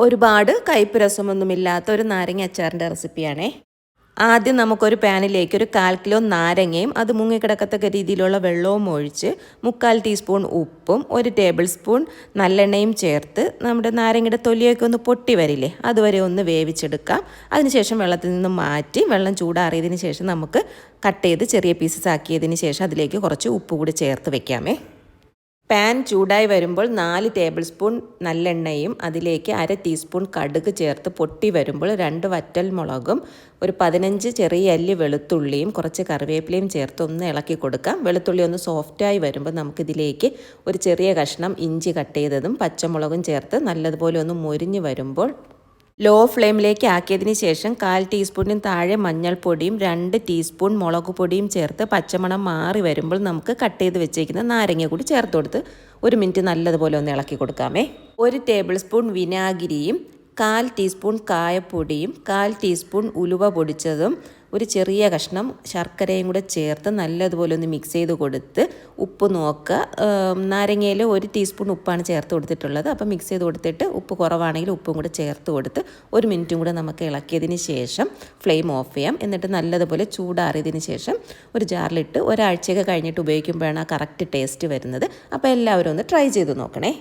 ഒരുപാട് കയ്പ്പ് രസമൊന്നുമില്ലാത്ത ഒരു നാരങ്ങ അച്ചാറിൻ്റെ റെസിപ്പിയാണേ. ആദ്യം നമുക്കൊരു പാനിലേക്ക് ഒരു 1/4 കിലോ നാരങ്ങയും അത് മുങ്ങിക്കിടക്കത്തക്ക രീതിയിലുള്ള വെള്ളവും ഒഴിച്ച് 3/4 ടീസ്പൂൺ ഉപ്പും 1 ടേബിൾ സ്പൂൺ നല്ലെണ്ണയും ചേർത്ത് നമ്മുടെ നാരങ്ങയുടെ തൊലിയൊക്കെ ഒന്ന് പൊട്ടി വരില്ലേ അതുവരെ ഒന്ന് വേവിച്ചെടുക്കാം. അതിനുശേഷം വെള്ളത്തിൽ നിന്ന് മാറ്റി വെള്ളം ചൂടാറിയതിന് ശേഷം നമുക്ക് കട്ട് ചെയ്ത് ചെറിയ പീസസ് ആക്കിയതിന് ശേഷം അതിലേക്ക് കുറച്ച് ഉപ്പ് കൂടി ചേർത്ത് വെക്കാമേ. പാൻ ചൂടായി വരുമ്പോൾ 4 ടേബിൾ സ്പൂൺ നല്ലെണ്ണയും അതിലേക്ക് 1/2 ടീസ്പൂൺ കടുക് ചേർത്ത് പൊട്ടി വരുമ്പോൾ 2 വറ്റൽ മുളകും ഒരു 15 ചെറിയ അല്ലി വെളുത്തുള്ളിയും കുറച്ച് കറിവേപ്പിലയും ചേർത്ത് ഒന്ന് ഇളക്കി കൊടുക്കാം. വെളുത്തുള്ളി ഒന്ന് സോഫ്റ്റായി വരുമ്പോൾ നമുക്കിതിലേക്ക് ഒരു ചെറിയ കഷ്ണം ഇഞ്ചി കട്ട് ചെയ്തതും പച്ചമുളകും ചേർത്ത് നല്ലതുപോലെ ഒന്ന് മൊരിഞ്ഞ് വരുമ്പോൾ ലോ ഫ്ലെയിമിലേക്ക് ആക്കിയതിന് ശേഷം 1/4 ടീസ്പൂണിന് താഴെ മഞ്ഞൾപ്പൊടിയും 2 ടീസ്പൂൺ മുളക് പൊടിയും ചേർത്ത് പച്ചമണം മാറി വരുമ്പോൾ നമുക്ക് കട്ട് ചെയ്ത് വെച്ചേക്കുന്ന നാരങ്ങ കൂടി ചേർത്ത് കൊടുത്ത് 1 മിനിറ്റ് നല്ലതുപോലെ ഒന്ന് ഇളക്കി കൊടുക്കാമേ. 1 ടേബിൾ സ്പൂൺ വിനാഗിരിയും 1/4 ടീസ്പൂൺ കായപ്പൊടിയും 1/4 ടീസ്പൂൺ ഉലുവ പൊടിച്ചതും ഒരു ചെറിയ കഷ്ണം ശർക്കരയും കൂടെ ചേർത്ത് നല്ലതുപോലെ ഒന്ന് മിക്സ് ചെയ്ത് കൊടുത്ത് ഉപ്പ് നോക്കുക. നാരങ്ങയിൽ 1 ടീസ്പൂൺ ഉപ്പാണ് ചേർത്ത് കൊടുത്തിട്ടുള്ളത്. അപ്പോൾ മിക്സ് ചെയ്ത് കൊടുത്തിട്ട് ഉപ്പ് കുറവാണെങ്കിൽ ഉപ്പും കൂടെ ചേർത്ത് കൊടുത്ത് 1 മിനിറ്റും കൂടെ നമുക്ക് ഇളക്കിയതിന് ശേഷം ഫ്ലെയിം ഓഫ് ചെയ്യാം. എന്നിട്ട് നല്ലതുപോലെ ചൂടാറിയതിന് ശേഷം ഒരു ജാറിലിട്ട് ഒരാഴ്ചയൊക്കെ കഴിഞ്ഞിട്ട് ഉപയോഗിക്കുമ്പോഴാണ് ആ കറക്റ്റ് ടേസ്റ്റ് വരുന്നത്. അപ്പോൾ എല്ലാവരും ഒന്ന് ട്രൈ ചെയ്ത് നോക്കണേ.